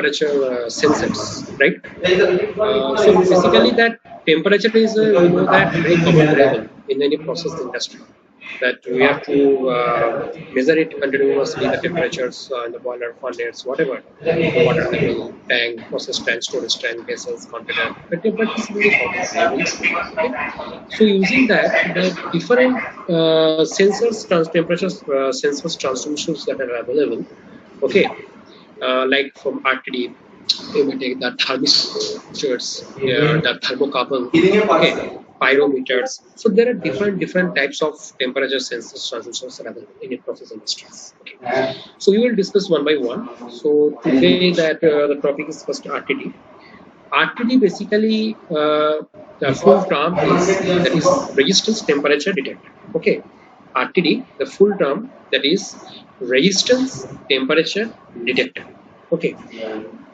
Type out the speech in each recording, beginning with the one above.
temperature sensors, right? So basically that temperature is we know that very common variable in any process industry, that we have to measure it continuously, the temperatures in the boiler, furnace, whatever, the water level, tank, process tank, storage tank, vessels, container. But temperature is really common variable. Okay? So using that, the different temperature sensors transducers that are available. Okay, like from RTD, you may take the thermistors, the thermocouple, okay, pyrometers. So there are different types of temperature sensors transducers that are available in process industries. Okay. So we will discuss one by one. So today that the topic is first RTD. RTD basically the full term is that is resistance temperature detector. Okay, RTD, the full term that is resistance temperature detector. Okay,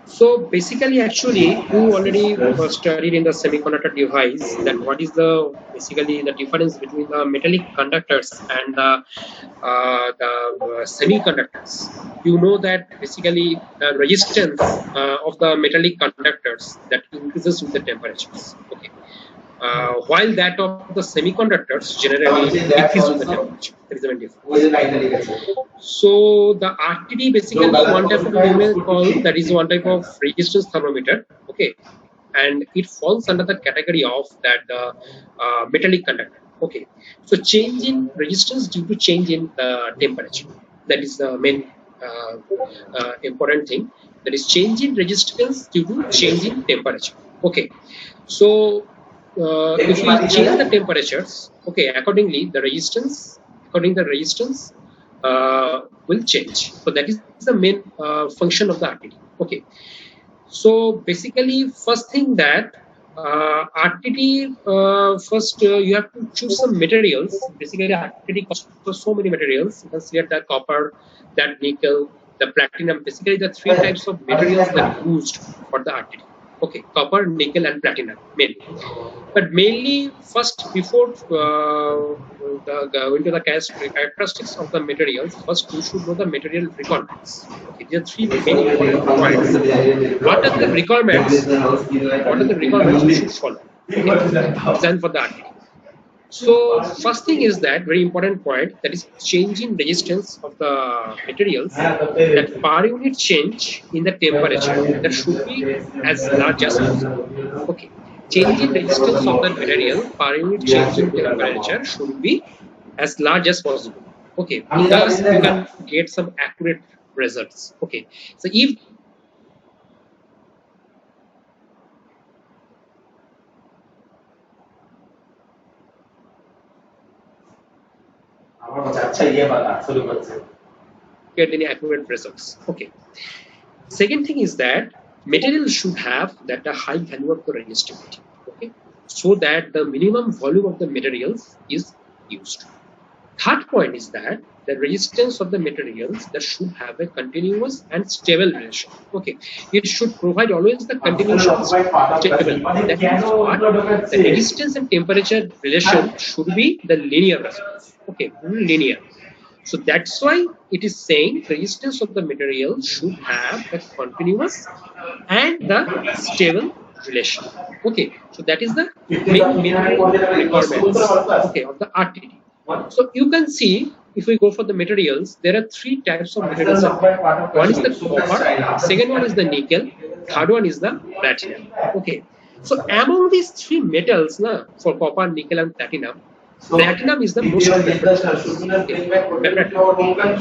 so basically, actually, you already studied in the semiconductor device that what is the basically the difference between the metallic conductors and the semiconductors. You know that basically the resistance of the metallic conductors that increases with the temperatures. Okay. While that of the semiconductors generally decrease with the temperature. There is a difference. So the RTD basically one type of email called that is one type of resistance thermometer. Okay, and it falls under the category of that metallic conductor. Okay, so change in resistance due to change in the temperature. That is the main important thing. That is change in resistance due to change in temperature. Okay, so if we change the temperatures, okay, according the resistance will change. So that is the main function of the RTD. Okay. So basically, first thing that RTD first you have to choose some materials. Basically, RTD consists so many materials. You can see that copper, that nickel, the platinum. Basically, the three types of materials that are used for the RTD. Okay, copper, nickel, and platinum mainly. But mainly, first before go into the characteristics of the materials, first you should know the material requirements. Okay, there are three main important points. What are the requirements? What are the requirements you should follow? Okay, design for the RTD. So first thing is that very important point, that is changing resistance of the materials, that per unit change in the temperature that should be as large as possible. Okay, change in resistance of the material per unit change in temperature should be as large as possible. Okay, thus you can get some accurate results. Okay, so if get any accurate results. Okay. Second thing is that material should have that a high value of the resistivity. Okay, so that the minimum volume of the materials is used. Third point is that the resistance of the materials that should have a continuous and stable relation. Okay, it should provide always the continuous and stable. That means what? The resistance and temperature relation should be the linear response. Okay, linear. So that's why it is saying resistance of the material should have a continuous and the stable relation. Okay, so that is the main requirements, okay, of the RTD. So you can see if we go for the materials, there are three types of materials. One is the copper, second one is the nickel, third one is the platinum. Okay, so among these three metals, for copper, nickel, and platinum is the most preferred.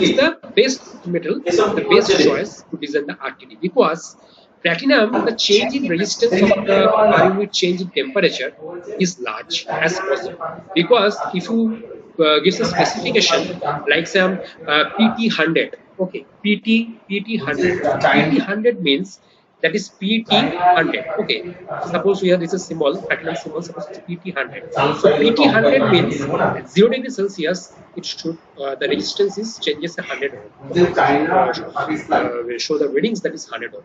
Is the best metal, the best choice to design the RTD, because platinum, the change in resistance of the per unit change in temperature is large as possible. Because if you gives a specification like some PT100, okay, PT100 means that is PT100. Okay, suppose we have this is symbol, platinum symbol, suppose it's PT100. So PT100 means 0 degrees Celsius, it should the resistance is changes 100 ohm. We show the readings that is 100 ohm.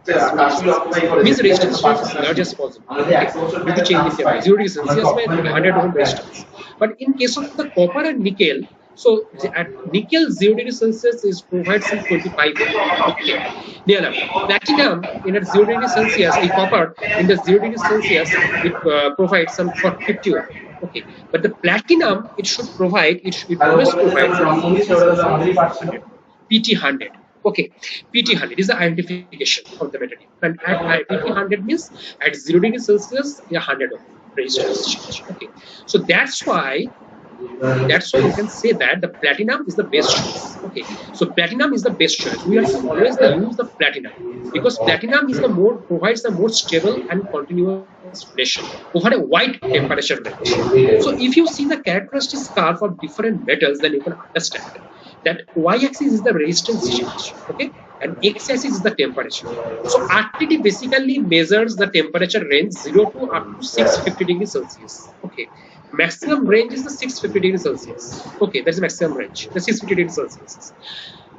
Means resistance is large as possible. Okay, due to change in temperature, 0 degrees Celsius by 100 ohm resistance. But in case of the copper and nickel, So at nickel 0 degrees Celsius is provides some 25. Okay. Near enough. Platinum in at 0 degrees Celsius, a copper in the 0 degrees Celsius, it provides some for 50. Okay, but the platinum it should provide, it always provides PT100. Okay, PT100 is the identification of the material, and at PT100 means at 0 degrees Celsius, 100 of resistance change. Okay, so that's why you can say that the platinum is the best choice. Okay, so platinum is the best choice. We have to always use the platinum because platinum is the more provides the more stable and continuous pressure over a wide temperature range. So if you see the characteristics curve of different metals, then you can understand that y-axis is the resistance change, okay, and x-axis is the temperature. So RTD basically measures the temperature range 0 to up to 650 degrees Celsius. Okay, maximum range is the 650 degrees Celsius. Okay, that's the maximum range, the 650 degrees Celsius.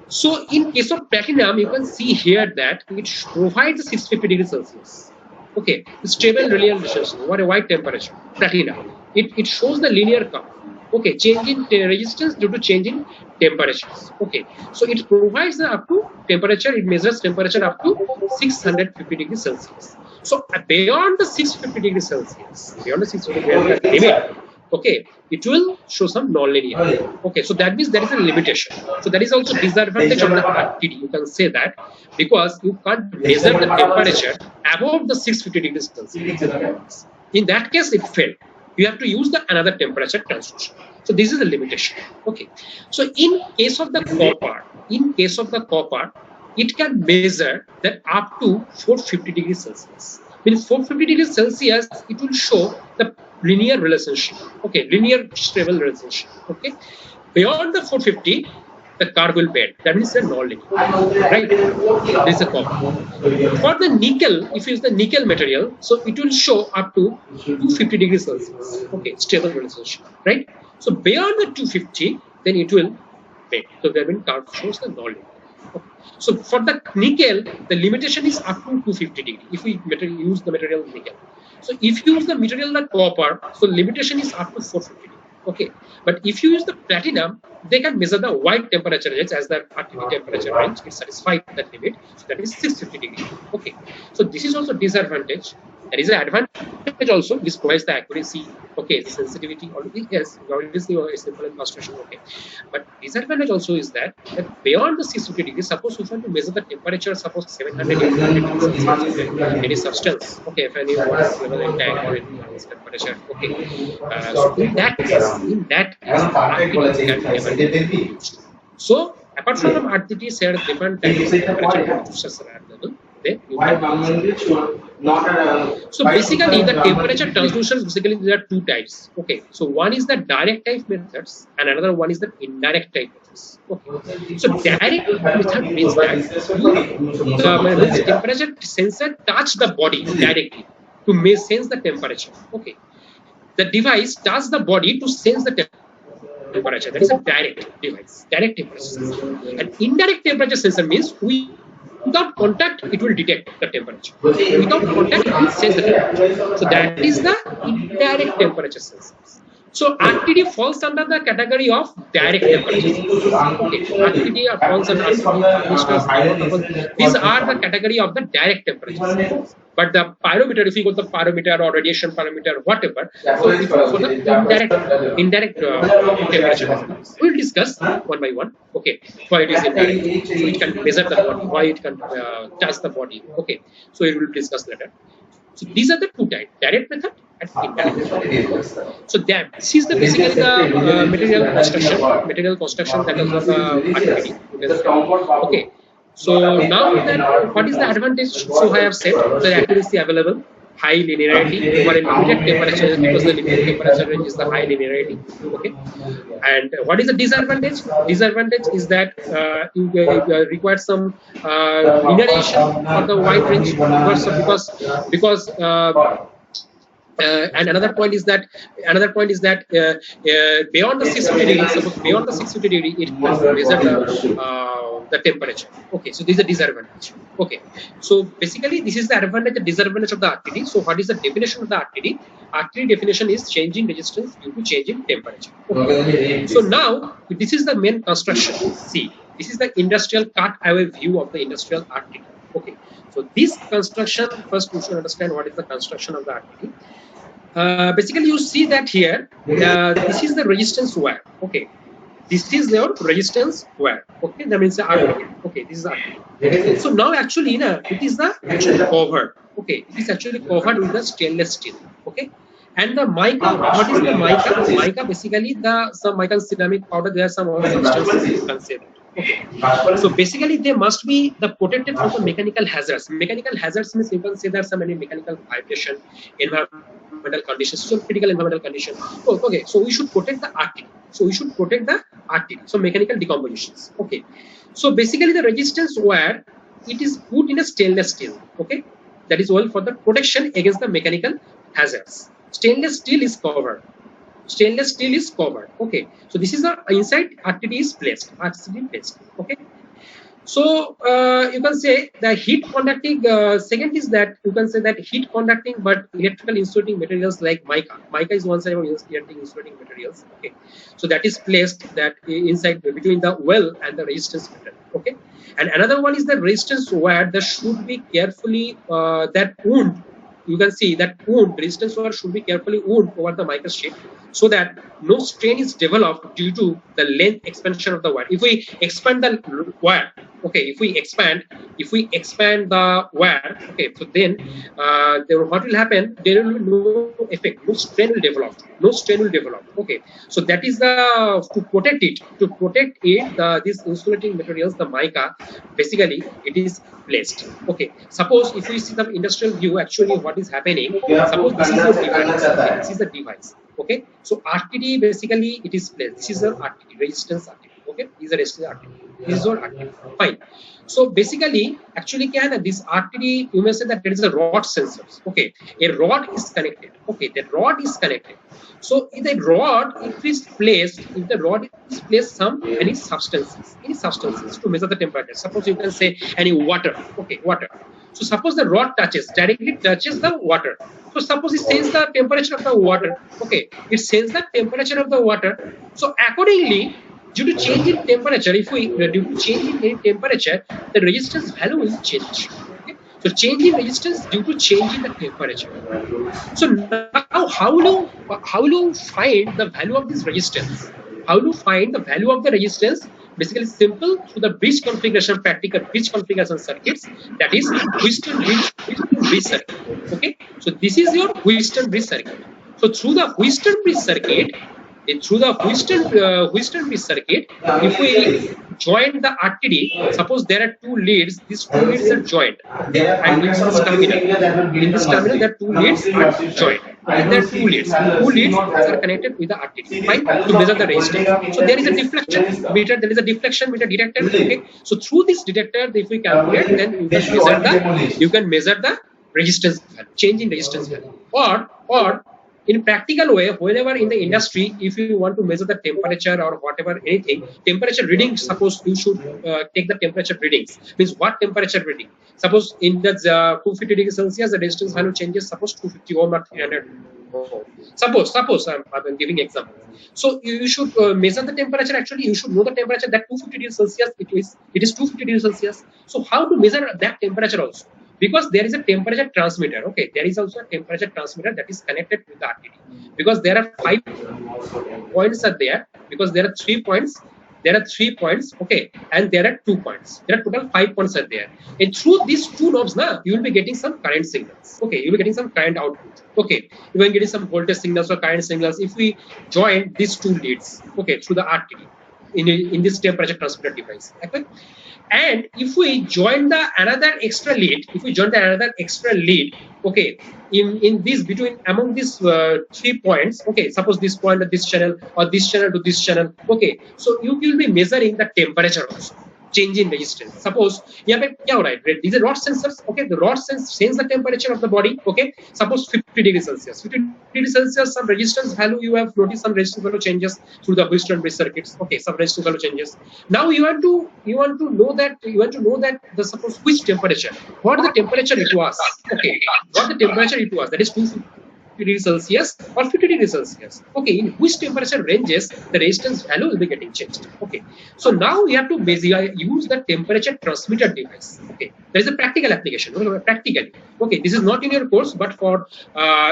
So in case of platinum, you can see here that it provides the 650 degrees Celsius. Okay, stable linear relationship over a wide temperature. Platinum, it shows the linear curve. Okay, change in resistance due to change in temperatures. Okay, so it provides the up to temperature, it measures temperature up to 650 degrees Celsius. So beyond the 650 degrees Celsius, beyond the 650 limit, okay, it will show some non-linear. Okay, so that means there is a limitation. So that is also disadvantage of the RTD. You can say that because you can't measure the temperature above the 650 degrees Celsius. In that case, it failed. You have to use the another temperature transducer. So this is a limitation. Okay. So in case of the copper, it can measure that up to 450 degrees Celsius. Means 450 degrees Celsius, it will show the linear relationship. Okay, linear stable relationship. Okay. Beyond the 450, the curve will bend. That means they're non-linear. Right? This is a copper. For the nickel, if you use the nickel material, so it will show up to 250 degrees Celsius. Okay, stable relationship. Right? So beyond the 250, then it will bend. So the curve shows the non-linear. Okay. So for the nickel, the limitation is up to 250 degrees. If we use the material nickel. So if you use the material the copper, so limitation is up to 450 degrees. Okay, but if you use the platinum, they can measure the wide temperature range as the RTD temperature range. It satisfies that limit, so that is 650 degrees. Okay, so this is also disadvantage. There is an advantage also. This provides the accuracy. Okay, sensitivity. Already yes, obviously simple and concentration. Okay, but disadvantage also is that beyond the 650 degrees, suppose you want to measure the temperature, suppose 700 degrees, any substance. Okay, if any water level in tank or in this temperature. Okay, so in that case, RTD can never be used. So apart from RTD, there are different types of temperature transducers are available. So basically, the temperature transducers basically there are two types. Okay, so one is the direct type methods, and another one is the indirect type methods. Okay, so direct method means that the temperature sensor touch the body directly to sense the temperature. Okay, the device touches the body to sense the temperature. That is a direct device, direct temperature sensor. And indirect temperature sensor means without contact, it will detect the temperature. Without contact, it will sense the temperature. So that is the indirect temperature sensors. So RTD falls under the category of direct temperature sensors. Okay, RTD falls under RTD. These are the category of the direct temperature sensors. But the pyrometer, if you go to the pyrometer or radiation parameter, whatever, so for the indirect temperature, we'll discuss one by one. Okay, why it is indirect, so it can measure the body, why it can touch the body. Okay, so we will discuss later. So these are the two types: direct method and indirect method. So this is basically the material construction that is of RTD. Okay. So now that what is the advantage? So I have said the accuracy available, high linearity over a limited temperature because the limited temperature range is the high linearity. Okay, and what is the disadvantage? Disadvantage is that you require some linearization for the wide range because. And another point is that beyond the 650 degrees, suppose beyond the 650 degree, it can measure the the temperature. Okay, so this is a disadvantage. Okay, so basically this is the advantage and disadvantage of the RTD. So what is the definition of the RTD? RTD definition is changing resistance due to change in temperature. Okay. So now this is the main construction. See, this is the industrial cut-away view of the industrial RTD. Okay, so this construction, first we should understand what is the construction of the RTD. Basically, you see that here, this is the resistance wire. Okay, this is your resistance wire. Okay, that means the RTD. Okay, this is RTD. So now actually, it is the actually covered. Okay, it is actually covered with the stainless steel. Okay, and the mica, what is the mica? Mica basically some mica ceramic powder. There are some other substances you can say that. Okay. So basically, they must be the protected from the mechanical hazards. Mechanical hazards means you can say that some any mechanical vibration, environmental conditions, so critical environmental condition. Oh, okay, so we should protect the RTD. So we should protect the RTD. So mechanical decompositions. Okay. So basically, the resistance wire, it is put in a stainless steel. Okay, that is all for the protection against the mechanical hazards. Stainless steel is covered. Stainless steel is covered. Okay, so this is the inside RTD is placed. Okay, so you can say the heat conducting. Second is that you can say that heat conducting but electrical insulating materials like mica. Mica is one side of electrical insulating materials. Okay, so that is placed that inside between the well and the resistance metal. Okay, and another one is the resistance wire that should be carefully that wound. You can see that wound, resistance wire should be carefully wound over the mica sheet so that no strain is developed due to the length expansion of the wire. If we expand the wire, okay, if we expand the wire, okay, so then what will happen? There will be no effect, no strain will develop, Okay, so that is the to protect it. These insulating materials, the mica, basically it is placed. Okay, suppose if we see the industrial view, actually what is happening? Suppose this is your device. Okay, this is the device. Okay, so RTD basically it is placed. This is the RTD, resistance RTD. Okay, these are resistance RTD. This is all RTD. Fine. So basically, actually, this RTD, you may say that there is a rod sensors. Okay, a rod is connected. Okay, the rod is connected. So in the rod, if the rod is placed any substances to measure the temperature. Suppose you can say any water. Okay, water. So suppose the rod directly touches the water. So suppose it senses the temperature of the water. Okay, it senses the temperature of the water. So accordingly, due to change in temperature, due to change in any temperature, the resistance value will change. Okay? So change in resistance due to change in the temperature. So now how will you find the value of this resistance? How do you find the value of the resistance? Basically simple through the bridge configuration, practical bridge configuration circuits, that is Wheatstone bridge circuit. Okay, so this is your Wheatstone bridge circuit. So through the Wheatstone bridge circuit, if we join the RTD, suppose there are two leads, these two leads are joined, and in this terminal, there are two leads are joined, and there are two leads are connected with the RTD, fine, to measure the resistance. So there is a deflection meter, detector. Okay, so through this detector, if we calculate, then you can measure the resistance value, change in resistance value, or in practical way, whenever in the industry, if you want to measure the temperature or whatever, anything, temperature reading, suppose you should take the temperature readings. Means what temperature reading? Suppose in the 250 degrees Celsius, the resistance value changes, suppose 250 ohm or 300 ohm. Suppose I'm giving example. So you should measure the temperature. Actually, you should know the temperature that 250 degrees Celsius, it is 250 degrees Celsius. So how to measure that temperature also? Because there is a temperature transmitter. Okay, there is also a temperature transmitter that is connected with the RTD. Because there are 5 points are there. Because there are 3 points. Okay, and there are 2 points. There are total 5 points are there. And through these two knobs, you will be getting some current signals. Okay, you will be getting some current output. Okay, you will be getting some voltage signals or current signals. If we join these two leads, okay, through the RTD in this temperature transmitter device. Okay? And if we join the another extra lead, okay, in this among these 3 points, okay, suppose this point at this channel or this channel to this channel, okay, so you will be measuring the temperature also. change in resistance. Suppose यहाँ पे क्या हो रहा है? These are rod sensors. Okay, the rod sense the temperature of the body. Okay, suppose 50 degrees Celsius. 50 degrees Celsius, some resistance value you have noticed some resistance value changes through the Wheatstone bridge circuits. Okay, some resistance value changes. Now you want to know that the suppose which temperature, what the temperature it was. Okay, what the temperature it was. That is 250 degrees Celsius or 50 degrees Celsius. Okay, in which temperature ranges the resistance value will be getting changed. Okay, so now you have to basically use the temperature transmitter device. Okay, there is a practical application. Practically, okay, this is not in your course, but for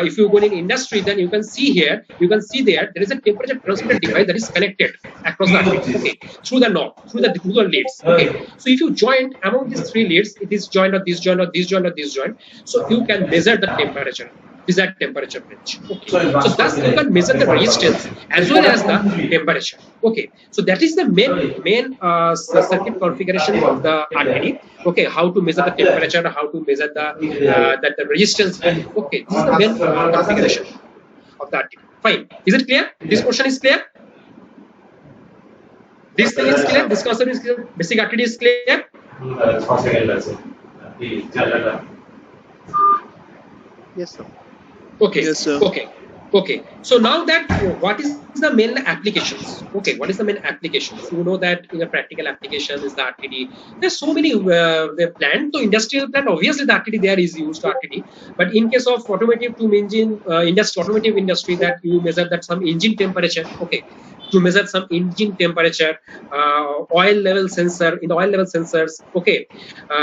if you go in industry, then you can see here, you can see there is a temperature transmitter device that is connected across the okay, through the knob, through the leads. Okay, so if you join among these three leads, it is joined or this joint or this joint or this joint, so you can measure the temperature, desired temperature range. Okay, so thus you can measure the resistance as well as the temperature. Okay, so that is the main circuit configuration of the RTD. Okay, how to measure the temperature, how to measure the resistance value. Okay, this is the main configuration of the RTD. Fine, is it clear? This portion is clear. This thing is clear. This concept is clear. Basic RTD is clear. Yes, sir. Okay. Yes, sir. Okay. So now that what is the main applications? Okay, what is the main applications? You know that in a practical application is the RTD. There's so many plant. So industrial plant, obviously the RTD there is used RTD. But in case of automotive to engine automotive industry, that you measure that some engine temperature. Okay, to measure some engine temperature, oil level sensor in the oil level sensors. Okay,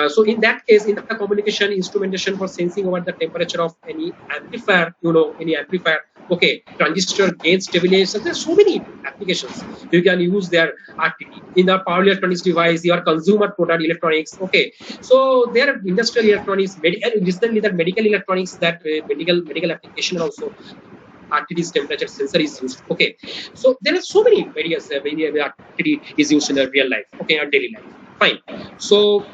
so in that case, in the communication instrumentation for sensing over the temperature of any amplifier, any amplifier. Okay, transistor gain stabilization. There's so many applications you can use their RTD in the power electronics device, your consumer product electronics. Okay, so there are industrial electronics, recently that medical electronics, that medical application also. RTD's temperature sensor is used. Okay, so there are so many various RTD is used in the real life. Okay, our daily life. Fine. So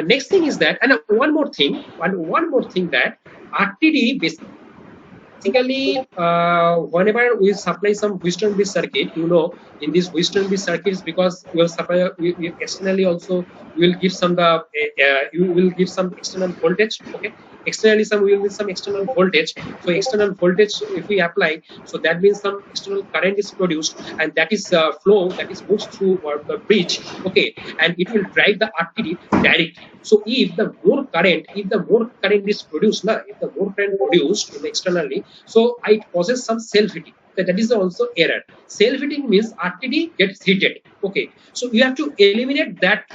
next thing is that, and one more thing that RTD basically whenever we supply some Wheatstone bridge circuit, in these Wheatstone bridge circuits, because we will supply, we externally also we will give some you will give some external voltage. Okay, externally we will give some external voltage. So external voltage if we apply, so that means some external current is produced, and that is flow that is moves through the bridge. Okay, and it will drive the RTD directly. So if the more current is produced, if the more current produced externally, so it causes some self-heating. That is also error. Self-heating means RTD gets heated. Okay, so you have to eliminate that.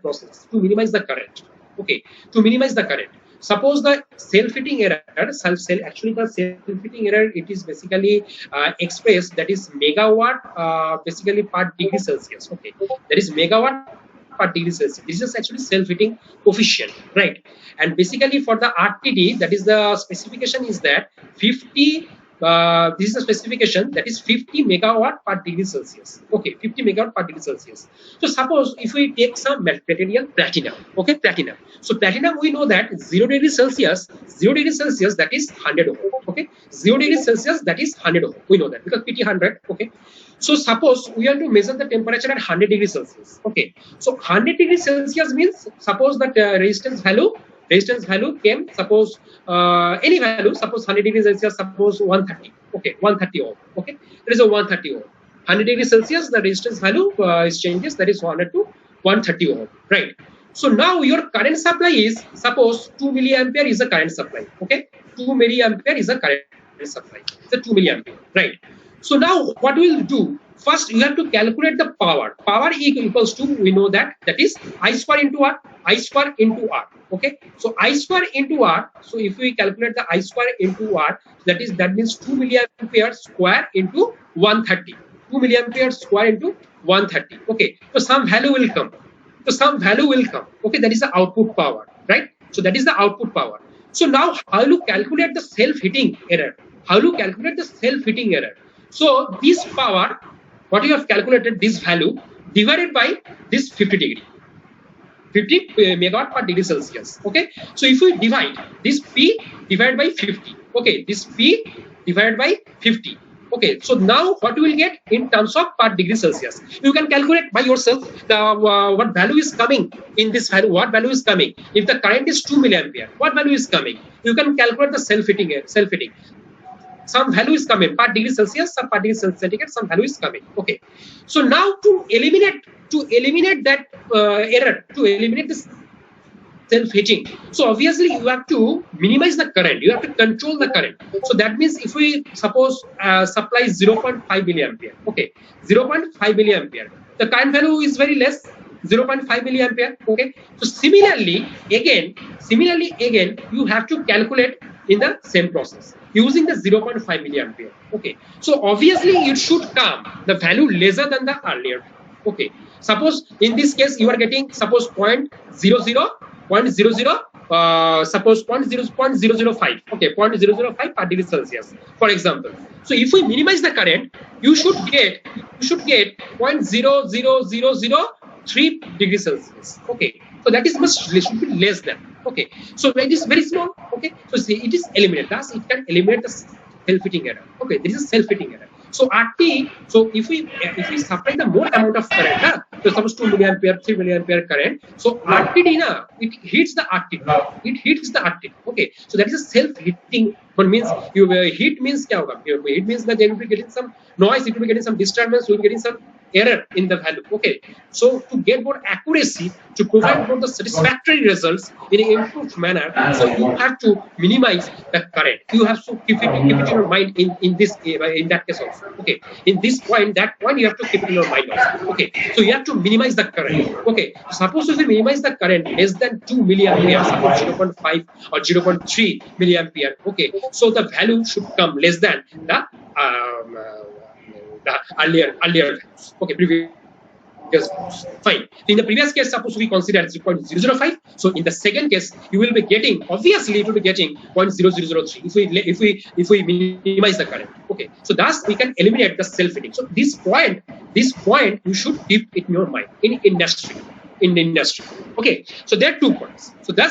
Process to minimize the current. Okay, to minimize the current. Suppose the self-heating error, actually the self-heating error, it is basically expressed, that is megawatt basically per degree Celsius. Okay, that is megawatt per degree Celsius. This is actually self-heating coefficient, right? And basically for the RTD, that is the specification is that 50. This is the specification, that is 50 megawatt per degree Celsius. Okay, 50 megawatt per degree Celsius. So suppose if we take some material platinum, okay, platinum. So platinum, we know that 0 degrees Celsius, that is 100 ohm. Okay, 0 degrees Celsius, that is 100 ohm. We know that because PT 100. Okay, so suppose we want to measure the temperature at 100 degrees Celsius. Okay, so 100 degrees Celsius means, suppose that resistance value came, suppose any value, suppose 100 degrees Celsius, suppose 130. Okay, 130 ohm. Okay, there is a 130 ohm. 100 degrees Celsius, the resistance value is changes, that is 100 to 130 ohm. Right. So now your current supply is, suppose 2 milliampere is the current supply. Okay, 2 milliampere is the current supply. It's a 2 milliampere. Right. So now what we will do? First, you have to calculate the power. Power equals to, we know that is I square into R. Okay, so I square into R. So if we calculate the I square into R, that means 2 milliampere square into 130. 2 milliampere square into 130. Okay, so some value will come. Okay, that is the output power, right? So that is the output power. So now how to calculate the self-heating error? So this power, what you have calculated, this value divided by this 50 degree. 50 megawatt per degree Celsius. Okay, so if we divide this P divided by 50, okay, this P divided by 50, Okay, so now what you will get in terms of per degree Celsius, you can calculate by yourself the what value is coming in this value. What value is coming if the current is 2 milliampere? What value is coming? You can calculate the self-heating. Self-heating. Some value is coming per degree Celsius, some per degree centigrade. Some value is coming. Okay, so now to eliminate that error, to eliminate this self-heating. So obviously you have to minimize the current. You have to control the current. So that means if we suppose supply 0.5 milliampere, okay, 0.5 milliampere, the current value is very less, 0.5 milliampere. Okay. So similarly again, you have to calculate in the same process using the 0.5 milliampere. Okay. So obviously it should come the value lesser than the earlier. Okay. Suppose in this case you are getting suppose 0.00, suppose 0.005, okay, 0.005 per degree Celsius, for example. So if we minimize the current, you should get 0.00003 degrees Celsius. Okay, so that is should be less than. Okay, so it is very small. Okay, so see, it is eliminated. Thus, it can eliminate the self-heating error. Okay, this is self-heating error. So RT, so if we supply the more amount of current, so suppose 2 milliampere, 3 milliampere current, so RTD it hits the RT. It hits the RT. Okay, so that is a self-heating. But means you heat means kya hoga? Heat means that they will be getting some noise, it will be getting some disturbance, you will be getting some error in the value. Okay, so to get more accuracy, to provide more the satisfactory results in an improved manner, so you have to minimize the current. You have to keep it in your mind in that case also. Okay, in this point, that point you have to keep it in your mind also. Okay, so you have to minimize the current. Okay, suppose if you minimize the current less than 2 milliampere, suppose 0.5 or 0.3 milliampere. Okay, so the value should come less than the earlier values. Okay, previous values. Fine. In the previous case, suppose we consider 0.005. So in the second case, you will be getting, obviously it will be getting 0.0003 if we minimize the current. Okay. So thus we can eliminate the self-heating. So this point you should keep it in your mind in industry. Okay, so there are 2 points. So that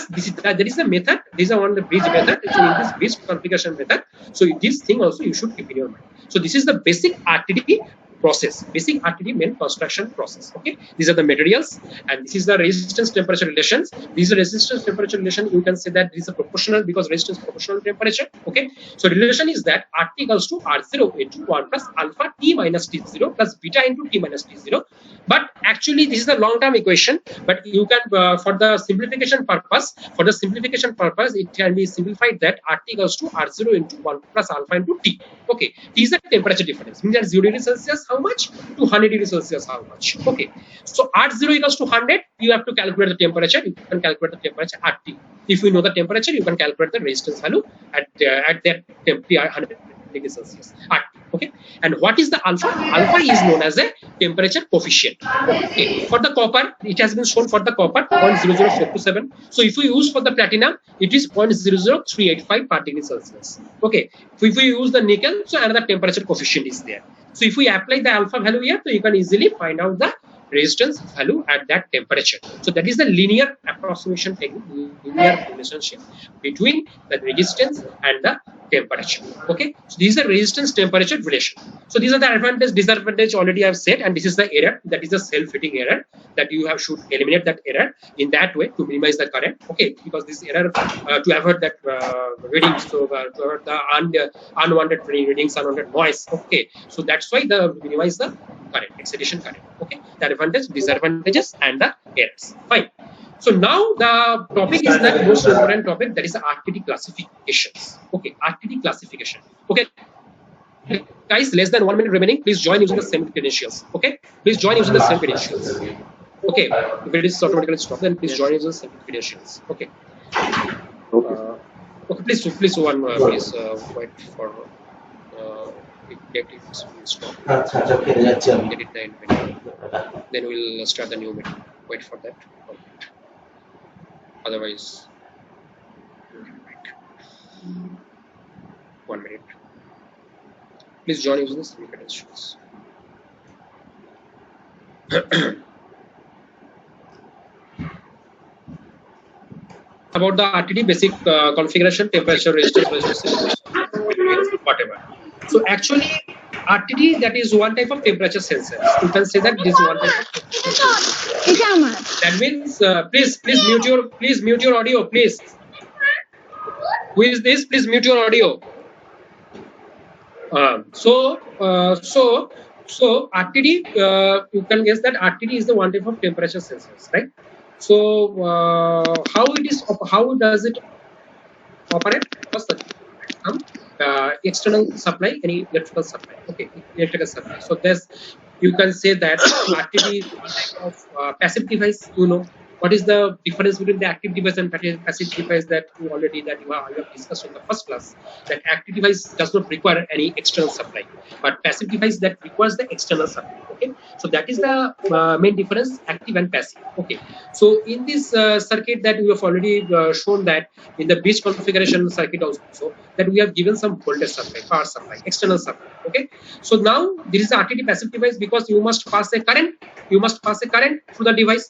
is the method. These are one of the bridge method. So in this bridge configuration method, so this thing also you should keep in your mind. So this is the basic RTD process, basic RTD main construction process. Okay, these are the materials, and this is the resistance temperature relations. These are resistance temperature relation. You can say that this is a proportional because resistance proportional temperature. Okay, so relation is that RT equals to R0 into 1 plus alpha T minus T0 plus beta into T minus T0. But actually, this is the long-term equation. But you can, for the simplification purpose, it can be simplified that RT equals to R0 into 1 plus alpha into T. Okay, T is the temperature difference. Means that 0 degrees Celsius, how much? To 100 degrees Celsius, how much? Okay, so R0 equals to 100. You have to calculate the temperature. You can calculate the temperature at T. If you know the temperature, you can calculate the resistance value at that temperature 100 degrees Celsius. Okay, and what is the alpha? Alpha is known as a temperature coefficient. Okay, for the copper, it has been shown for the copper 0.00427. So if we use for the platinum, it is 0.00385 per degree Celsius. Okay, if we use the nickel, so another temperature coefficient is there. So if we apply the alpha value here, so you can easily find out the resistance value at that temperature. So that is the linear approximation technique, linear relationship between the resistance and the temperature. Okay, so these are resistance temperature relation. So these are the advantage, disadvantage already I have said, and this is the error, that is the self-heating error, that you have should eliminate that error in that way to minimize the current. Okay, because this error to avoid that readings, so to avoid the unwanted readings, unwanted noise. Okay, so that's why the minimize the current, excitation current. Okay, the advantage, disadvantages, and the errors. Fine. So now the topic is that most important topic, that is the RTD classifications. Okay, RTD classification. Okay, guys, less than 1 minute remaining. Please join using the same credentials. Okay, please join using the same credentials. Okay, if it is automatically stopped, then please join using the same credentials. Okay. Okay, please wait for get it stop. Get it the menu. Then we'll start the new menu. Wait for that. Otherwise, 1 minute. Please join using the same credentials. About the RTD basic configuration, temperature, resistance, whatever. So actually, RTD, that is one type of temperature sensor. You can say that this is one type of temperature sensor. That means, please mute your audio, please. Who is this? Please mute your audio. So RTD, you can guess that RTD is the one type of temperature sensors, right? So how does it operate? First, some external supply, any electrical supply. Okay, electrical supply. So there's, you can say that RTD is one type of passive device. You know what is the difference between the active device and passive device that you have discussed in the first class? That active device does not require any external supply, but passive device that requires the external supply. Okay, so that is the main difference, active and passive. Okay, so in this circuit that we have already shown that in the bridge configuration circuit also, that we have given some voltage supply, power supply, external supply. Okay, so now this is the RTD passive device because you must pass a current. You must pass a current through the device.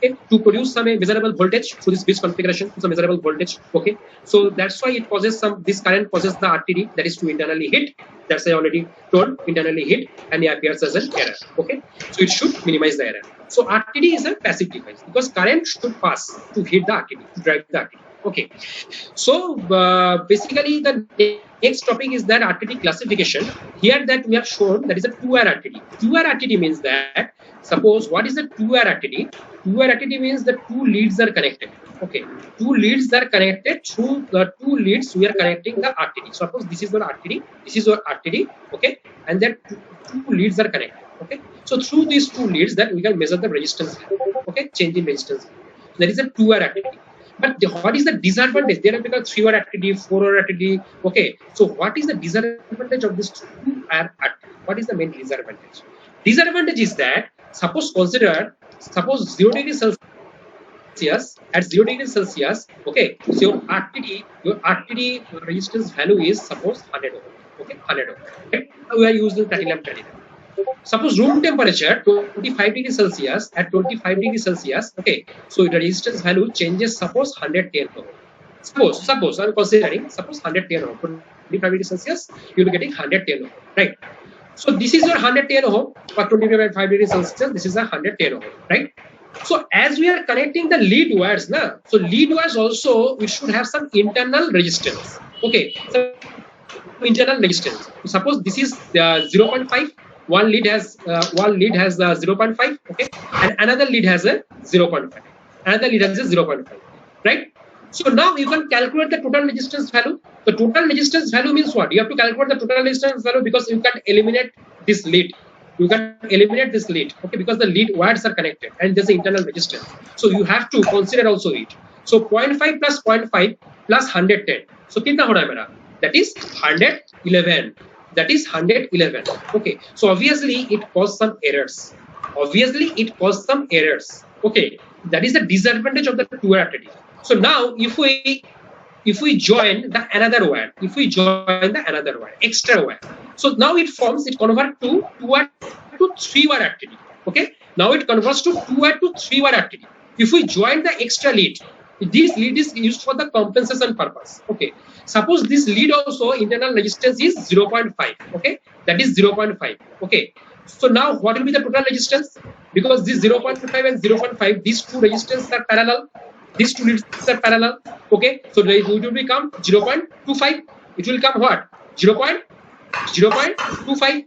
Okay, to produce some measurable voltage through this bridge configuration, some measurable voltage. Okay, so that's why it causes some, this current causes the RTD, that is to internally hit. That's I already told, internally hit, and it appears as an error. Okay, so it should minimize the error. So RTD is a passive device because current should pass to hit the RTD, to drive the RTD. Okay, so basically the next topic is that RTD classification. Here that we have shown that is a 2-wire RTD. 2-wire RTD means that, suppose what is a 2-wire RTD? 2-wire RTD means the two leads are connected. Okay, two leads are connected. Through the two leads we are connecting the RTD. Suppose this is your RTD, this is your RTD. Okay, and that two leads are connected. Okay, so through these two leads that we can measure the resistance. Okay, change in resistance. That is a 2-wire RTD. But what is the disadvantage? There are because 3-wire RTD, 4-wire RTD. Okay, so what is the disadvantage of this 2-wire RTD? What is the main disadvantage? Disadvantage is that, suppose 0 degrees Celsius, at 0 degrees Celsius, okay, so your RTD resistance value is suppose 100 ohm. Okay, 100 ohm. Okay, we are using platinum. Suppose room temperature 25 degrees Celsius, at 25 degrees Celsius, okay, so the resistance value changes, suppose 110 ohm. Suppose I'm considering, suppose 110 ohm, 25 degrees Celsius, you'll be getting 110 ohm, right? So this is your 110 ohm for 25 degrees Celsius, this is a 110 ohm, right? So as we are connecting the lead wires, so lead wires also, we should have some internal resistance. Okay, so internal resistance. Suppose this is 0.5. One lead has 0.5, okay, and another lead has a 0.5. Another lead has a 0.5, right? So now you can calculate the total resistance value. The total resistance value means what? You have to calculate the total resistance value because you can eliminate this lead. You can eliminate this lead, okay, because the lead wires are connected and there's an internal resistance. So you have to consider also it. So 0.5 plus 0.5 plus 110. So kitna ho raha hai mera? That is 111. That is 111. Okay, so obviously it caused some errors. Okay, that is the disadvantage of the 2-wire RTD. So now if we join the another wire, extra wire, so now it converts to 2-wire to 3-wire RTD. Okay, now it converts to 2-wire to 3-wire RTD. If we join the extra lead, this lead is used for the compensation purpose. Okay, suppose this lead also internal resistance is 0.5. Okay, that is 0.5. Okay, so now what will be the total resistance? Because this 0.5 and 0.5, these two resistors are parallel. These two leads are parallel. Okay, so it will become 0.25. It will come what? 0.25.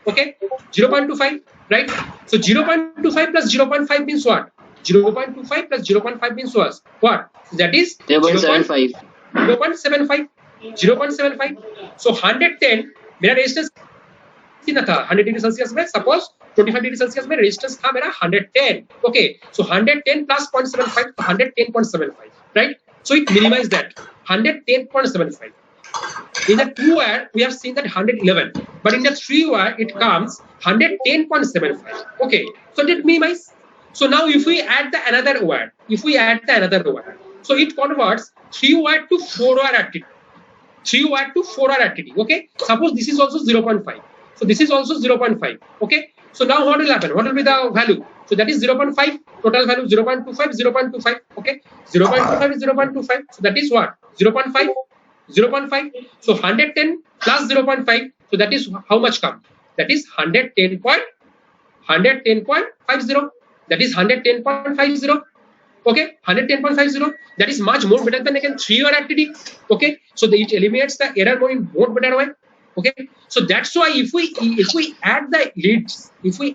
Okay, 0.25. Right. So 0.25 plus 0.5 means what? 0.25 plus 0.5 means what? That is 0.75. 0.75. So 110 मेरा resistance कितना था 100 degree Celsius में suppose 25 degree Celsius में resistance था मेरा 110. Okay, so 110 plus 0.75, 110.75, right? So it minimize that 110.75. In the 2-wire we have seen that 111, but in the 3-wire it comes 110.75. Okay, so it minimize. So now if we add the another wire, so it converts 3-wire to 4-wire RTD. 3-wire to 4-wire RTD. Okay, suppose this is also 0.5. So this is also 0.5. Okay, so now what will happen? What will be the value? So that is 0.5. Total value 0.25, 0.25. Okay, 0.25 is 0.25. So that is what? 0.5. 0.5. So 110 plus 0.5. So that is how much come? That is 110.50. That is 110.50. Okay, 110.50. That is much more better than again 3-hour activity. Okay, so it eliminates the error more better way. Okay, so that's why if we add the leads, if we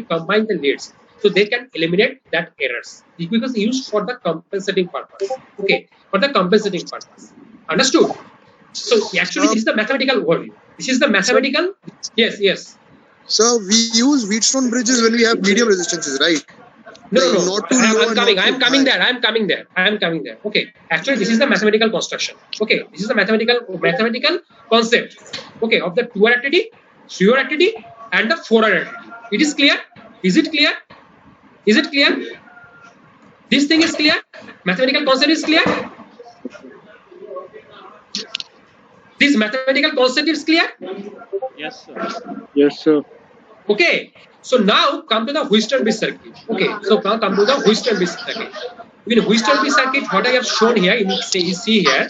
combine the leads, so they can eliminate that errors because used for the compensating purpose. Okay, for the compensating purpose. Understood? So actually, this is the mathematical overview. This is the mathematical. Yes, yes. So we use Wheatstone bridges when we have medium resistances, right? No. Not too low I'm coming. I'm coming there. Okay. Actually, this is the mathematical construction. Okay. This is the mathematical concept. Okay. Of the 2-hour activity, 3-hour activity, and the 4-hour activity. It is clear? Is it clear? Is it clear? This thing is clear? Mathematical concept is clear? This mathematical concept is clear? Yes, sir. Yes, sir. Okay. So now come to the Wheatstone-Bridge circuit. Okay. So now come to the Wheatstone-Bridge circuit. In Wheatstone-Bridge circuit, what I have shown here, in C here,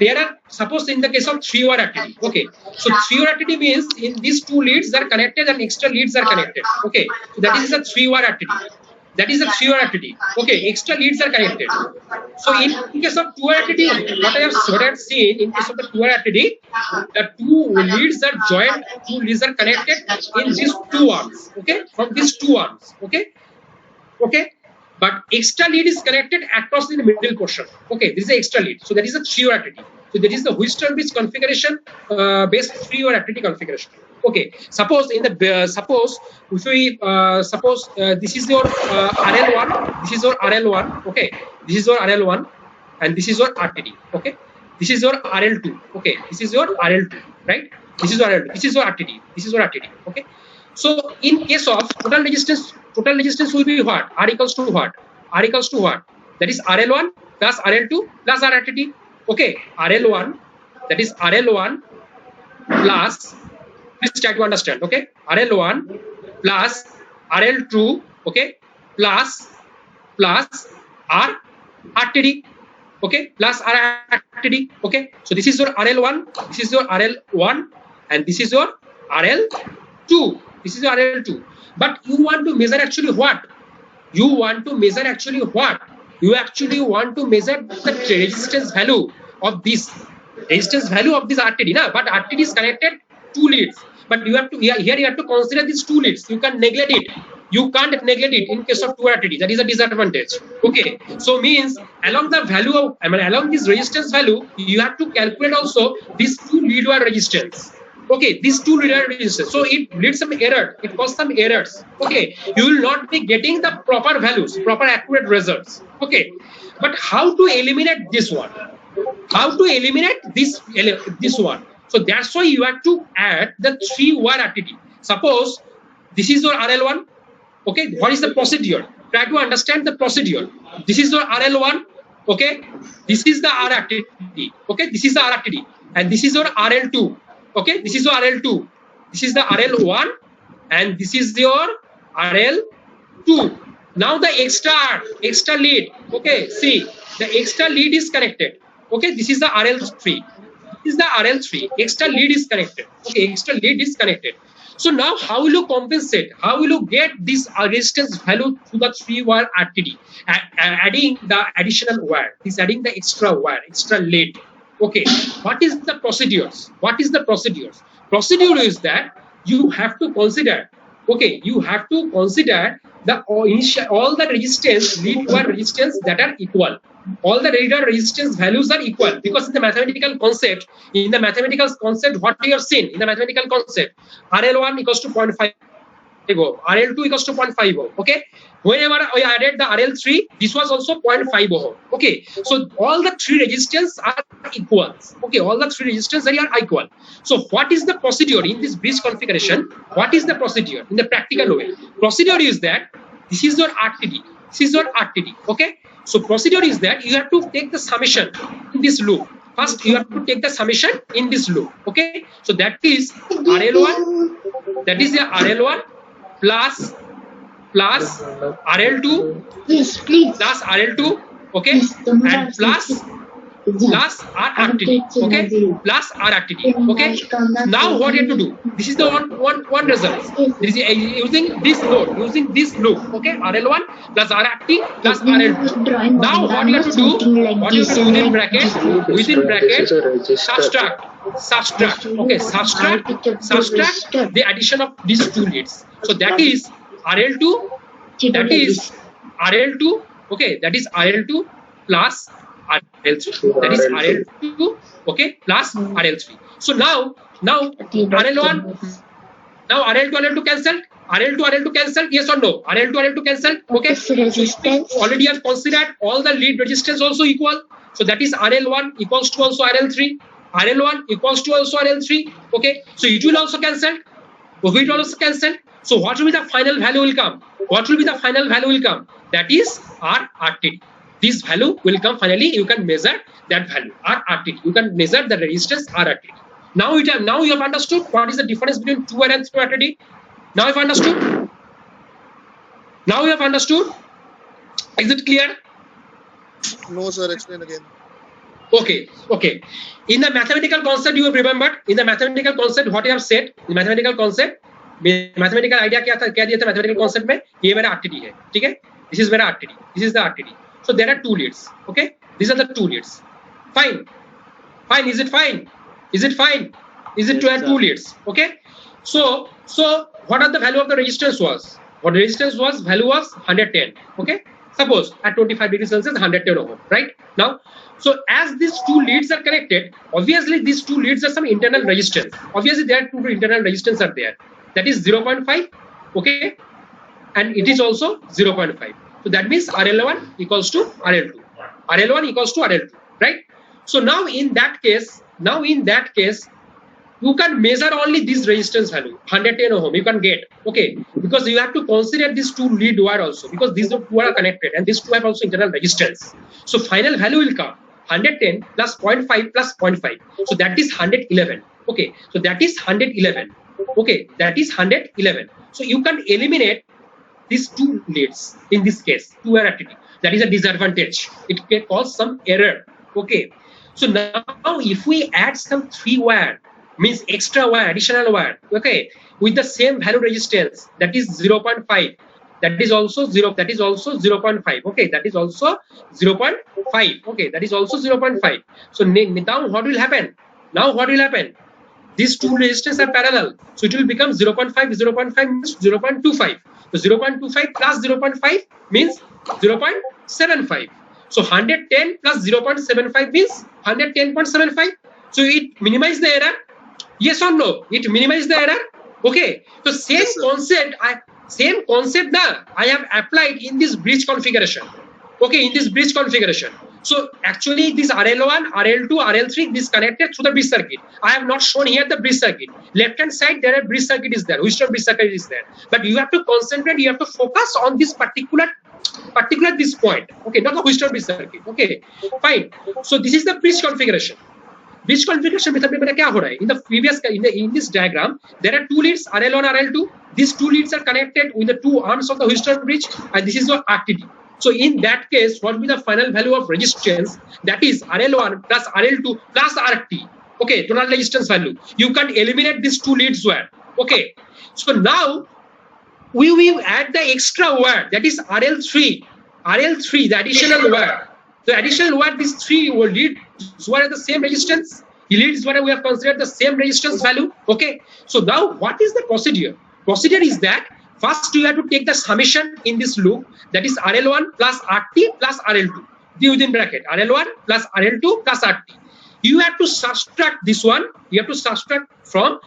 there are, suppose in the case of 3-hour activity. Okay. So 3-hour activity means in these 2 leads are connected and extra leads are connected. Okay. So that is a 3-hour activity. That is a 3-hour activity. Okay, extra leads are connected. So in case of 2-hour activity, what I have seen in case of the 2-hour activity, the 2 leads are joined, 2 leads are connected in these 2 arms. Okay, from these 2 arms. Okay, but extra lead is connected across in the middle portion. Okay, this is the extra lead. So that is a 3-hour activity. So that is the Wheatstone-Bridge configuration based 3-hour activity configuration. Okay, suppose in the suppose if we suppose this is your RL1, this is your RL1. Okay, this is your RL1, and this is your RTD. Okay, this is your RL2. Okay, this is your RL2, right? This is your RL2. This is your RTD. This is your RTD. Okay. So in case of total resistance will be what? R equals to what? R equals to what? That is RL1 plus RL2 plus RTD. Okay, RL1, that is RL1 plus, please try to understand. Okay, RL1 plus RL2. Okay, plus RTD. Okay, plus RTD. Okay, so this is your RL1, this is your RL1, and this is your RL2. This is your RL2. But you want to measure actually what? You want to measure actually what? You actually want to measure the resistance value of this RTD. Na? But RTD is connected 2 leads. But you have to here you have to consider these 2 leads. You can neglect it. You can't neglect it in case of 2 RTD. That is a disadvantage. Okay. So means along the value of along this resistance value, you have to calculate also this 2 lead wire resistance. Okay, these 2 lead wire resistance. So it leads some error. It causes some errors. Okay, you will not be getting the proper values, proper accurate results. Okay, but how to eliminate this one? How to eliminate this one? So that's why you have to add the 3-wire activity. Suppose this is your RL1. Okay, what is the procedure? Try to understand the procedure. This is your RL1. Okay, this is the R activity. Okay, this is the R activity, and this is your RL2. Okay, this is your RL2. This is the RL1, and this is your RL2. Now the extra lead. Okay, see the extra lead is connected. Okay, this is the RL3. This is the RL3. Extra lead is connected. Okay, extra lead is connected. So now how will you compensate? How will you get this resistance value to the 3-wire RTD? Adding the additional wire. This adding the extra wire, extra lead. Okay, what is the procedures? What is the procedures? Procedure is that you have to consider. Okay, you have to consider the all the resistance, lead wire resistance that are equal. All the lead wire resistance values are equal because in the mathematical concept, what we have seen in the mathematical concept, RL1 equals to 0.5 ohm, RL2 equals to 0.5 ohm. Okay, whenever I added the RL3, this was also 0.5 ohm. Okay, so all the 3 resistance are equal. Okay, all the 3 resistance are equal. So what is the procedure in this bridge configuration? What is the procedure in the practical way? Procedure is that this is your RTD. This is your RTD. Okay, so procedure is that you have to take the summation in this loop. First, you have to take the summation in this loop. Okay, so that is RL1. That is the RL1 plus RL2 plus RL2 okay, and plus R activity, okay, plus R activity, okay. Now what you have to do? This is the one result. This is using this loop, okay, RL1 plus R active plus RL2. Now what you have to do? What you have to do within bracket, subtract, okay, subtract the addition of these two leads. So that is RL2, okay, that is RL2 plus RL3, that is RL2, okay, plus RL3. So now RL1, now RL2 cancelled, RL2 cancelled, yes or no? RL2 cancelled, okay. So already have considered all the lead resistance also equal. So that is RL1 equals to also RL3, RL1 equals to also RL3, okay. So it will also cancel, it will also cancel. So what will be the final value will come? That is R RTD. This value will come finally. You can measure that value R RTD. You can measure the resistance R RTD. Now you have understood what is the difference between 2R and 3 RTD. Now you have understood. Is it clear? No, sir. Explain again. Okay. In the mathematical concept, you have remembered. In the mathematical concept, what you have said. In mathematical concept, mathematical idea क्या दिया था mathematical concept में? ये मेरा RTD है, ठीक है? This is मेरा RTD. This is the RTD. So there are two leads. Okay, these are the two leads. Fine. Is it fine? Is it to have two leads? Okay. So what are the value of the resistance was? What the resistance was? Value was 110. Okay. Suppose at 25 degrees Celsius, 110 ohm. Right now. So as these two leads are connected, obviously these two leads are some internal resistance. Obviously there are two internal resistance are there. That is 0.5. Okay, and it is also 0.5. So that means RL1 equals to RL2. Right? So now in that case, you can measure only this resistance value, 110 ohm. You can get, okay, because you have to consider these two lead wire also, because these two are connected and these two have also internal resistance. So final value will come 110 plus 0.5 plus 0.5. So that is 111. Okay, so that is 111. Okay, that is 111. So you can eliminate these two leads in this case, 2R RTD. That is a disadvantage. It can cause some error. Okay. So now if we add some 3-wire, means extra wire, additional wire, okay, with the same value resistance, that is 0.5. That is also 0.5. Okay, that is also 0.5. Okay, that is also 0.5. So now what will happen? These two resistors are parallel. So it will become 0.5 means 0.25. So 0.25 plus 0.5 means 0.75. So 110 plus 0.75 means 110.75. So it minimizes the error. Yes or no? It minimizes the error. Okay. So same concept now I have applied in this bridge configuration. Okay, in this bridge configuration. So actually this RL1, RL2, RL3 this connected through the bridge circuit. I have not shown here the bridge circuit. Left hand side there a bridge circuit is there. Western bridge circuit is there. But you have to concentrate, you have to focus on this particular this point. Okay, not the Western bridge circuit. Okay, fine. So this is the bridge configuration. Bridge configuration method में क्या हो रहा है? In the previous in this diagram there are two leads RL1, RL2. These two leads are connected with the two arms of the Western bridge, and this is your RTD. So in that case, what will be the final value of resistance? That is RL1 plus RL2 plus RT. Okay, total resistance value. You can eliminate these two leads wire. Okay. So now we will add the extra wire, that is RL3, the additional wire. The additional wire, these three will lead wire the same resistance. The leads wire we have considered the same resistance value. Okay. So now what is the procedure? Procedure is that first you have to take the summation in this loop, that is RL1 plus RT plus RL2. Within bracket RL1 plus RL2 plus RT. You have to subtract this one. You have to subtract from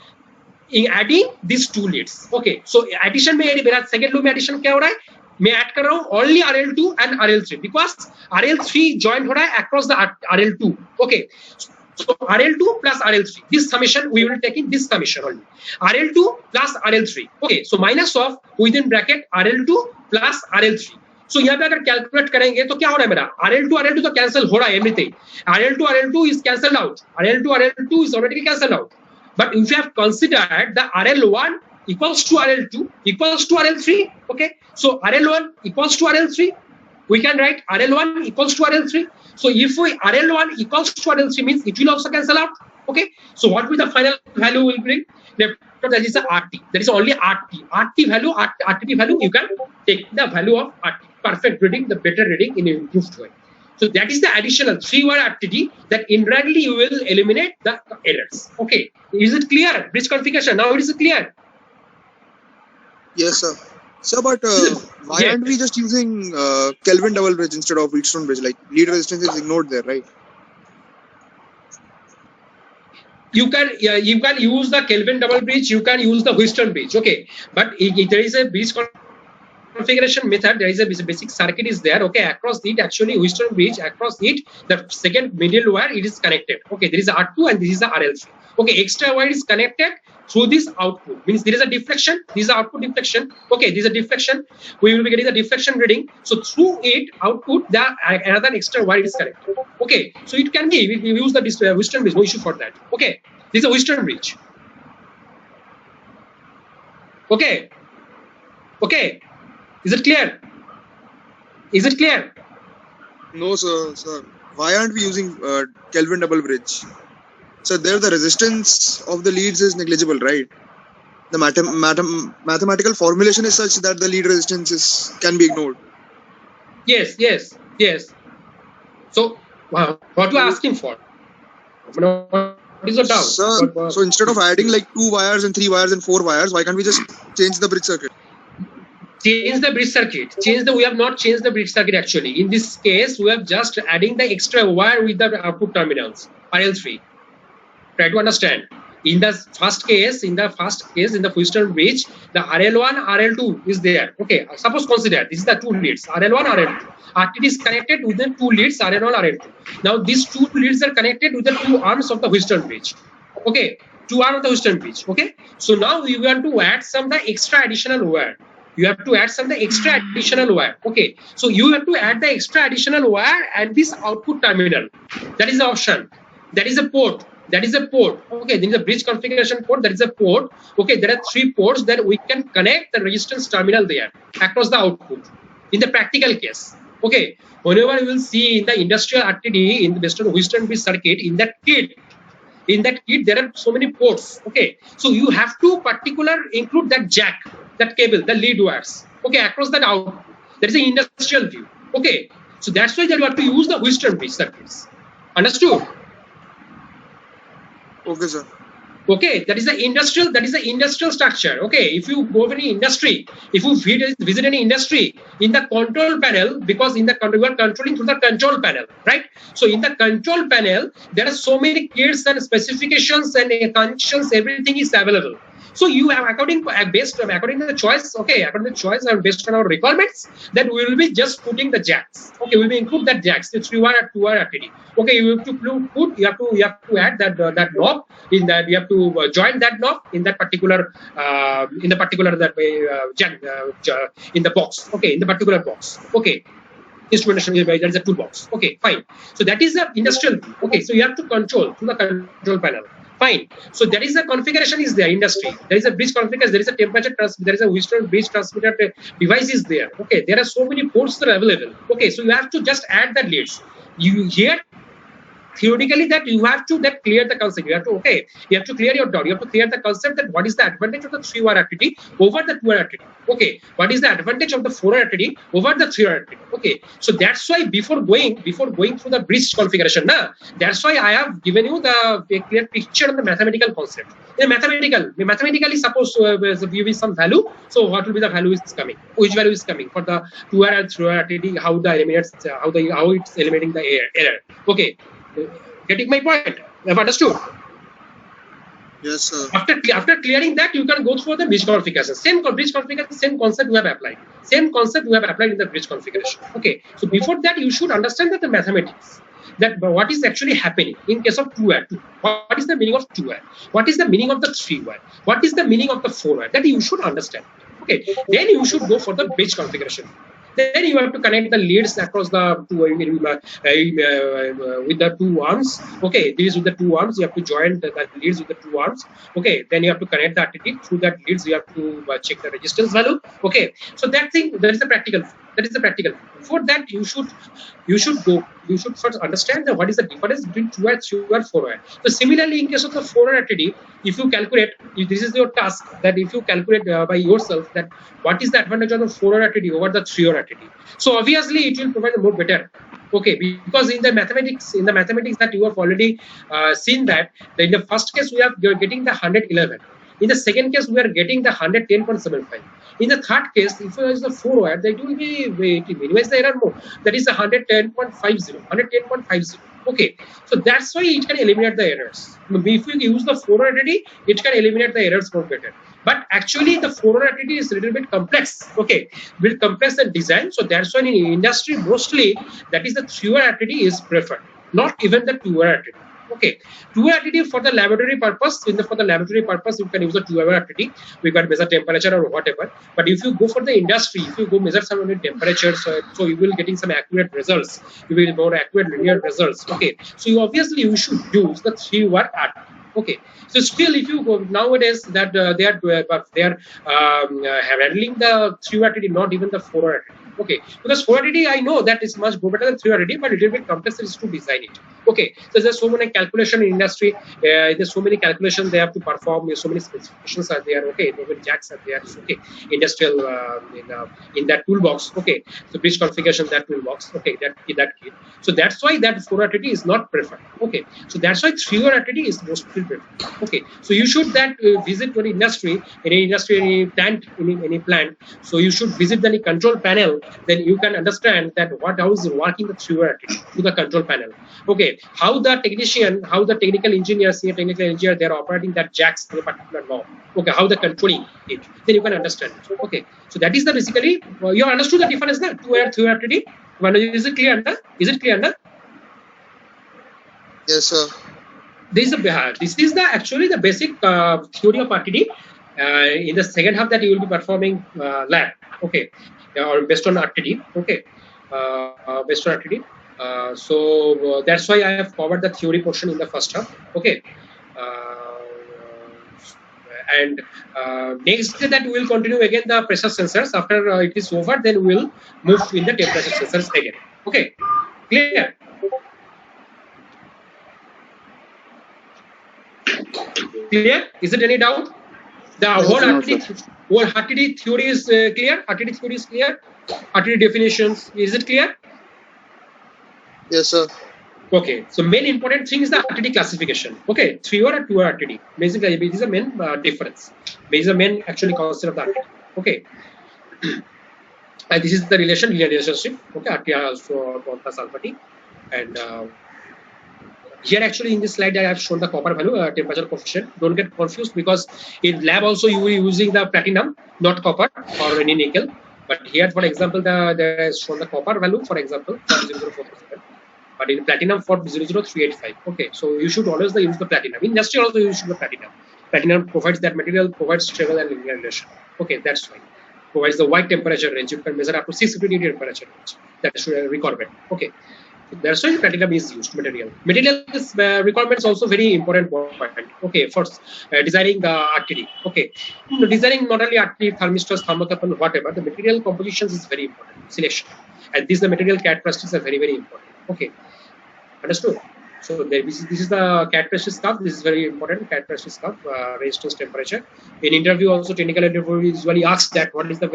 adding these two leads. Okay. So addition में मेरा second loop में addition क्या हो रहा है? मैं add कर रहा हूँ only RL2 and RL3 because RL3 joined हो रहा है across the RL2. Okay. So RL2 plus RL3. This summation we will take in this summation only. RL2 plus RL3. Okay. So minus of within bracket RL2 plus RL3. So यहाँ पे अगर calculate करेंगे तो क्या हो रहा है मेरा RL2 तो कैंसिल हो रहा है everything. RL2 is cancelled out. RL2 is already cancelled out. But if you have considered the RL1 equals to RL2 equals to RL3, okay. So RL1 equals to RL3. we can write RL1 equals to RL3. So if we RL1 equals to RL3 means it will also cancel out. Okay. So what will the final value will bring? That is the RT. That is only RT. RT value, RTT value, you can take the value of RT. Perfect reading, the better reading in an improved way. So that is the additional 3-wire RTT that indirectly you will eliminate the errors. Okay. Is it clear? Bridge configuration. Now it is clear. Yes, sir. Sir, but why aren't we just using Kelvin double bridge instead of Wheatstone bridge? Like lead resistance is ignored there, right? You can use the Kelvin double bridge. You can use the Wheatstone bridge. Okay, but if there is a bridge configuration method, there is a basic circuit is there. Okay, across it actually Wheatstone bridge, across it the second middle wire it is connected. Okay, there is a R2 and this is the RL3. Okay, extra wire is connected through this output, means there is a deflection. This is output deflection. Okay, this is a deflection. We will be getting the deflection reading. So through it output the another extra wire is connected. Okay, so it can be we use the Wheatstone bridge. No issue for that. Okay, this is a Wheatstone bridge. Okay. Okay. Is it clear? Is it clear? No, sir. Why aren't we using Kelvin double bridge? So there the resistance of the leads is negligible, right? The mathematical formulation is such that the lead resistance can be ignored. Yes. So what you are asking for? What is the doubt? Sir, so instead of adding like 2 wires and 3 wires and 4 wires, why can't we just change the bridge circuit? Change the bridge circuit. We have not changed the bridge circuit actually. In this case, we have just adding the extra wire with the output terminals, RL3. Try to understand. In the first case, in the Wheatstone bridge, the RL1, RL2 is there. Okay, suppose consider this is the 2 leads, RL1, RL2. RTT is connected with the 2 leads, RL1, RL2. Now these 2 leads are connected with the 2 arms of the Wheatstone bridge. Okay, 2 arms of the Wheatstone bridge. Okay, so now we want to add some the extra additional wire. You have to add some the extra additional wire. Okay, so you have to add the extra additional wire and this output terminal. That is the option. That is a port. Okay, there is a bridge configuration port. That is a port. Okay, there are 3 ports that we can connect the resistance terminal there across the output. In the practical case, okay, whenever you will see in the industrial RTD in the Wheatstone bridge circuit, in that kit there are so many ports. Okay, so you have to include that jack, that cable, the lead wires. Okay, across that output. That is an industrial view. Okay, so that's why you have to use the Wheatstone bridge circuits. Understood? Okay, sir. Okay, that is the industrial structure. Okay, if you go to any industry, if you visit any industry, in the control panel, because you are controlling through the control panel, right? So in the control panel, there are so many kits and specifications and connections, everything is available. So you have according to the choice, okay, according to the choice and based on our requirements, that we will be just putting the jacks. Okay, we will include that jacks, the 3-wire, 2-wire RTD. Okay, you have to add that knob in that. You have to join that knob in that particular in the box. Okay, in the particular box. Okay. Instrumentation, there is a toolbox. Okay, fine. So that is the industrial. Okay, so you have to control through the control panel. Fine. So there is a configuration is there, industry. There is a bridge configuration, there is a temperature transmitter, there is a Wheatstone bridge transmitter device is there. Okay, there are so many ports that are available. Okay, so you have to just add the leads. Theoretically that you have to clear the concept. You have to clear your doubt. You have to clear the concept that what is the advantage of the 3-wire RTD over the 2-wire RTD. Okay, what is the advantage of the 4-wire RTD over the 3-wire RTD? Okay, so that's why before going through the bridge configuration, that's why I have given you the clear picture of the mathematical concept. Mathematically, suppose we give some value. So what will be the value is coming? Which value is coming for the 2-wire and 3-wire RTD? How it's eliminating the error? Okay. Getting my point? Have understood? Yes, sir. After clearing that, you can go through the bridge configuration. Same bridge configuration, same concept we have applied. Same concept we have applied in the bridge configuration. Okay. So before that, you should understand that the mathematics. That what is actually happening in case of 2-wire. What is the meaning of 2-wire? What is the meaning of the 3-wire? What is the meaning of the 4-wire? That you should understand. Okay. Then you should go for the bridge configuration. Then you have to connect the leads across the with the 2 arms. Okay, these with the 2 arms. You have to join the leads with the 2 arms. Okay, then you have to connect the RTT through that leads. You have to check the resistance value. Okay, so that is the practical. That is the practical. Before that, you should first understand that what is the difference between 2 wire, 3 wire, 4 wire. So similarly, in case of the 4 wire RTD, if you calculate, if this is your task, that if you calculate by yourself that what is the advantage of the 4 wire RTD over the 3 wire RTD. So obviously, it will provide more better. Okay, because in the mathematics that you have already seen that in the first case we are getting the 111. In the second case, we are getting the 110.75. In the third case, if it is the 4 wire, that will be minimize the error more. That is 110.50, 110.50. Okay, so that's why it can eliminate the errors. If you use the 4 wire RTD, it can eliminate the errors more better. But actually, the 4 wire RTD is a little bit complex. Okay, bit complex and design. So that's why in industry mostly that is the 3 wire RTD is preferred, not even the 2 wire RTD. Okay, 2 wire RTD for the laboratory purpose. For the laboratory purpose, you can use the 2 wire RTD. We can measure temperature or whatever. But if you go for the industry, if you go measure some temperatures, so you will getting some accurate results. You will more accurate linear results. Okay, so you should use the 3 wire RTD. Okay, so still, if you go nowadays that they are handling the 3 wire RTD, not even the 4 wire RTD. Okay, because 4 RTD I know that is much better than 3 RTD, but a little bit complex is to design it. Okay, so there's so many calculation in industry. There's so many calculations they have to perform. There's so many specifications are there. Okay, even jacks are there. Okay, industrial in that toolbox. Okay, so bridge configuration that toolbox. Okay, that kit. So that's why that 4 RTD is not preferred. Okay, so that's why 3 RTD is mostly preferred. Okay, so you should that visit any industry, any plant, any plant. So you should visit the control panel. Then you can understand that how is working the 3 RTD to the control panel. Okay, how the technician, how the technical engineer, senior technical engineer, they are operating that jacks to a particular knob. Okay, how the controlling it. Then you can understand. Okay, so that is the basically you understood the difference there. 2 wire, 3 RTD. Is it clear? Is it clear? Yes, sir. This is the actually the basic theory of RTD. In the second half that you will be performing lab. Okay, or based on RTD. Okay, based on RTD. So that's why I have covered the theory portion in the first half. Okay, and next day that we will continue again the pressure sensors. After it is over, then we will move in the temperature sensors again. Okay, clear? Clear? Is it any doubt? The whole RTD theory is clear. RTD theory is clear. RTD definitions, is it clear? Yes, sir. Okay, so main important thing is the RTD classification. Okay, 3 or 2 RTD. Basically, this is the main difference. This is the main actually concept of the RTD. Okay, and this is the linear relationship. Okay, RTD also plus alpha T, and here actually in this slide I have shown the copper value, temperature coefficient. Don't get confused because in lab also you will be using the platinum, not copper or any nickel. But here, for example, there is shown the copper value, for example, 0.0437. But in platinum for 00385. Okay, so you should always use the platinum. In industry also you use the platinum. Platinum provides that material, provides stable and linear relation. Okay, that's why. Provides the wide temperature range. You can measure up to 650 degree temperature range. That should requirement. Okay. That's why platinum is used material. Material requirements also very important point. Okay, for designing the RTD. Okay, designing not only RTD, thermistors, thermocouple, whatever, the material compositions is very important. Selection, and these the material characteristics are very important. Okay, understood. So this is the characteristic stuff. This is very important characteristic stuff. Resistance, temperature. In interview also, technical interview usually asks that what is the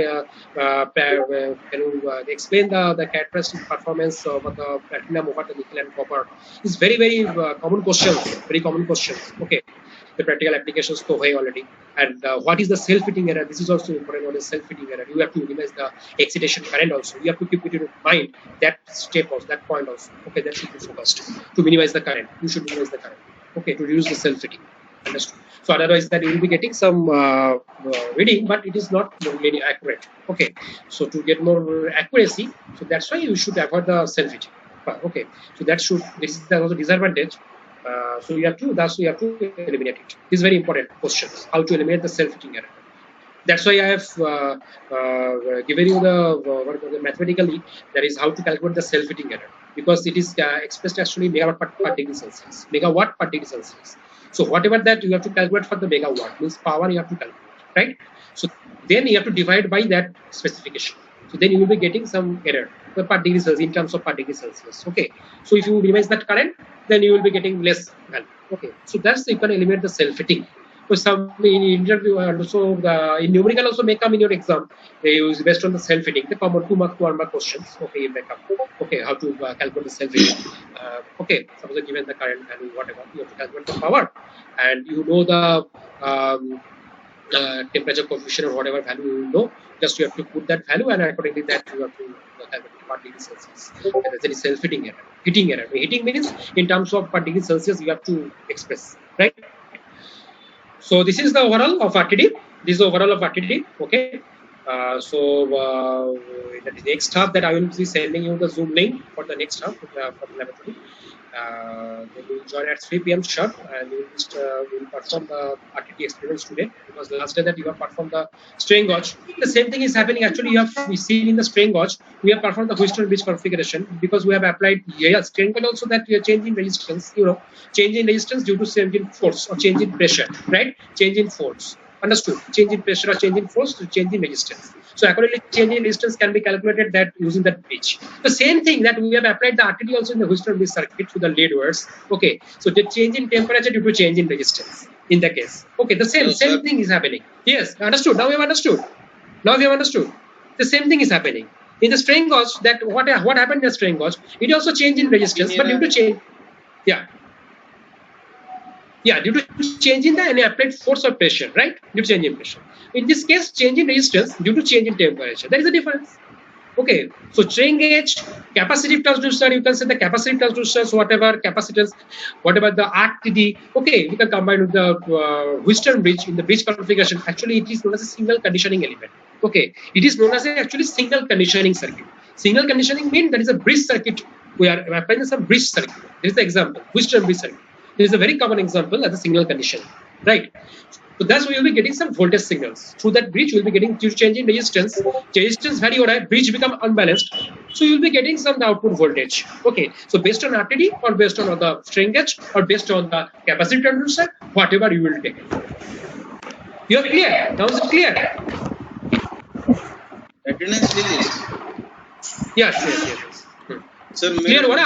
can you explain the characteristic performance of the platinum over the nickel and copper? It's very common questions. Very common questions. Okay. The practical applications to way already. And what is the self-fitting error? This is also important. What is self-fitting error? You have to minimize the excitation current also. You have to keep it in mind that step also, that point also. Okay, that should be focused to minimize the current. You should minimize the current. Okay, to reduce the self-fitting. Understood. So otherwise, that you will be getting some reading, but it is not really accurate. Okay, so to get more accuracy, so that's why you should avoid the self-fitting. Okay, so that should. This is also disadvantage. So you have to eliminate it. This is very important questions. How to eliminate the self-fitting error. That's why I have given you the mathematically, that is how to calculate the self-fitting error, because it is expressed actually megawatt per degree Celsius. Megawatt per degree Celsius. So whatever that you have to calculate for the megawatt means power you have to calculate, right? So then you have to divide by that specification. So then you will be getting some error per degree Celsius in terms of per degree Celsius. Okay. So if you minimize that current, then you will be getting less value. Okay. So that's you can eliminate the self-fitting. So some in interview also in numerical also may come in your exam. They use based on the self-fitting. They come on 2 mark, 1 mark questions. Okay, you may come. Okay, how to calculate the self-fitting. Okay, suppose given the current value, whatever, you have to calculate the power, and you know the temperature coefficient or whatever value you know. Just you have to put that value, and accordingly that you have to calculate per degree Celsius. If there's any self-fitting error, heating error. Heating means in terms of per degree Celsius you have to express, right? So this is the overall of RTD. This is the overall of RTD. Okay. In the next half that I will be sending you the Zoom link for the next half for the laboratory. Then you will join at 3 p.m. sharp, and you will perform the RTD experiments today, because the last day that you have performed the strain gauge. The same thing is happening. Actually, you have seen in the strain gauge, we have performed the Wheatstone bridge configuration, because we have applied strain gauge also that we are changing resistance. Change in resistance due to change in force or change in pressure, right? Change in force. Understood? Change in pressure or change in force to change in resistance. So accordingly, change in resistance can be calculated that using that bridge. The same thing that we have applied the RTD also in the Wheatstone bridge circuit to the lead wires. Okay, so the change in temperature due to change in resistance in the case. Okay, the same thing is happening. Yes, understood. Now we have understood. The same thing is happening in the strain gauge. That what happened in the strain gauge? It also changed in resistance, but due to change, due to change in the any applied force or pressure, right? Due to change in pressure. In this case, change in resistance due to change in temperature. There is a difference. Okay, so strain gauge, capacitive transducer, you can say the capacitive transducers, whatever capacitance, whatever the RTD. Okay, we can combine with the Wheatstone bridge in the bridge configuration. Actually, it is known as a single conditioning element. Okay, it is known as actually single conditioning circuit. Single conditioning means that is a bridge circuit. We are applying some bridge circuit. This is the example, Wheatstone bridge circuit. This is a very common example as a single condition, right? So that's why you'll be getting some voltage signals. Through that bridge, you'll be getting due to change in resistance. Resistance vary or bridge become unbalanced. So you'll be getting some output voltage. Okay. So based on RTD or based on the strain gauge or based on the capacitor transducer, whatever you will take. You are clear? Now is it clear? Attendance please. Yes. Sir, clear what?